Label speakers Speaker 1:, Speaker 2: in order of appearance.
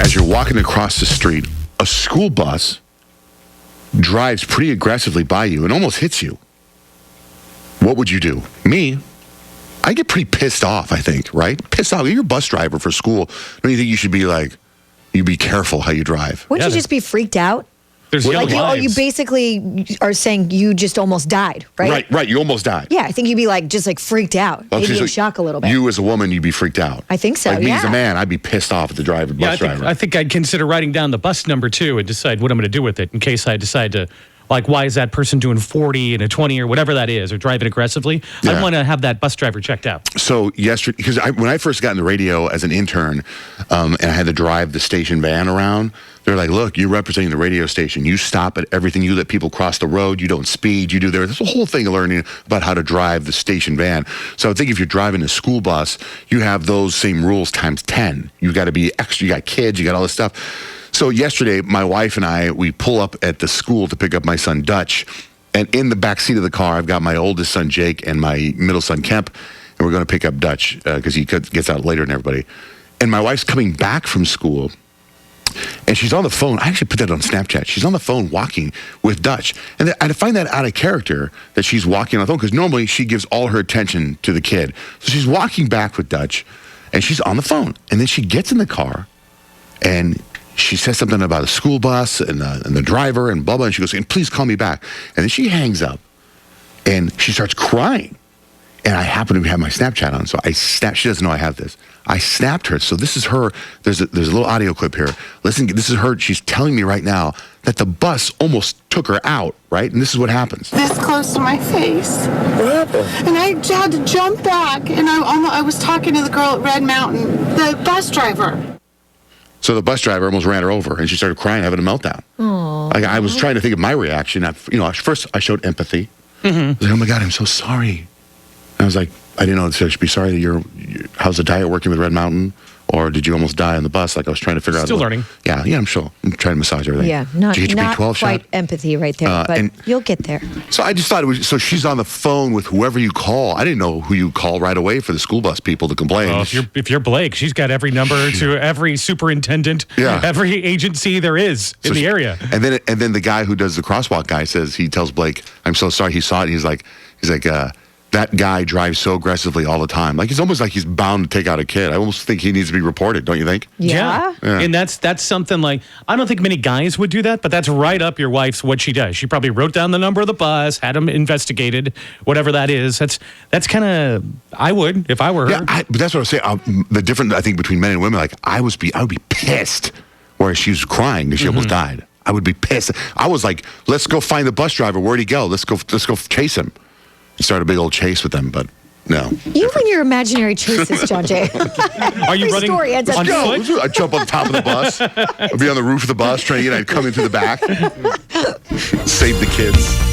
Speaker 1: as you're walking across the street, a school bus drives pretty aggressively by you and almost hits you. What would you do? Me, I get pretty pissed off, I think, right? Pissed off. You're a bus driver for school. Don't you think you should be like, you be careful how you drive?
Speaker 2: Wouldn't you just be freaked out?
Speaker 3: There's yellow lines.
Speaker 2: You basically are saying you just almost died, right?
Speaker 1: Right. You almost died.
Speaker 2: Yeah, I think you'd be just freaked out. Maybe in shock a little bit.
Speaker 1: You as a woman, you'd be freaked out.
Speaker 2: I think so,
Speaker 1: Like me as a man, I'd be pissed off at the bus driver.
Speaker 3: I think I'd consider writing down the bus number too and decide what I'm going to do with it in case I decide to, why is that person doing 40 and a 20 or whatever that is, or driving aggressively?
Speaker 1: Yeah.
Speaker 3: I want to have that bus driver checked out.
Speaker 1: So yesterday, because when I first got in the radio as an intern, and I had to drive the station van around, they're like, look, you're representing the radio station. You stop at everything. You let people cross the road. You don't speed. You do there. There's a whole thing of learning about how to drive the station van. So I think if you're driving a school bus, you have those same rules times 10. You got to be extra. You got kids. You got all this stuff. So yesterday, my wife and I, we pull up at the school to pick up my son, Dutch. And in the back seat of the car, I've got my oldest son, Jake, and my middle son, Kemp. And we're going to pick up Dutch because he gets out later than everybody. And my wife's coming back from school. And she's on the phone. I actually put that on Snapchat. She's on the phone walking with Dutch. And I find that out of character that she's walking on the phone because normally she gives all her attention to the kid. So she's walking back with Dutch and she's on the phone. And then she gets in the car and she says something about a school bus and the driver and blah, blah. And she goes, and please call me back. And then she hangs up and she starts crying. And I happen to have my Snapchat on, so I snapped. She doesn't know I have this. I snapped her. So this is her. There's a little audio clip here. Listen, this is her. She's telling me right now that the bus almost took her out, right? And this is what happens.
Speaker 4: This close to my face.
Speaker 1: What happened?
Speaker 4: And I had to jump back, and I was talking to the girl at Red Mountain, the bus driver.
Speaker 1: So the bus driver almost ran her over, and she started crying, having a meltdown.
Speaker 2: Aww.
Speaker 1: Like, I was trying to think of my reaction. First I showed empathy. Mm-hmm. I was like, oh my God, I'm so sorry. I was like, I didn't know I should be sorry that how's the diet working with Red Mountain? Or did you almost die on the bus? Like I was trying to figure out.
Speaker 3: Still learning.
Speaker 1: Yeah, I'm sure. I'm trying to massage everything.
Speaker 2: Yeah, not
Speaker 1: B12
Speaker 2: quite
Speaker 1: shot?
Speaker 2: empathy right there, but you'll get there.
Speaker 1: So I just thought so she's on the phone with whoever you call. I didn't know who you call right away for the school bus people to complain.
Speaker 3: Well, if you're Blake, she's got every number to every superintendent, every agency there is in the area.
Speaker 1: And then the guy who does the crosswalk guy he tells Blake, I'm so sorry. He saw it. And he's like, that guy drives so aggressively all the time. Like, it's almost like he's bound to take out a kid. I almost think he needs to be reported, don't you think?
Speaker 2: Yeah.
Speaker 3: And that's something like, I don't think many guys would do that, but that's right up your wife's what she does. She probably wrote down the number of the bus, had him investigated, whatever that is. That's kind of, I would, if I were her.
Speaker 1: Yeah, but that's what I was saying. The difference, I think, between men and women, like, I would be pissed, whereas she was crying because she almost died. I would be pissed. I was like, let's go find the bus driver. Where'd he go? Let's go chase him. Start a big old chase with them, but no.
Speaker 2: You and your imaginary chases, Johnjay.
Speaker 3: Are you running on foot?
Speaker 1: I'd jump on top of the bus. I'd be on the roof of the bus trying to I'd come in through the back. Save the kids.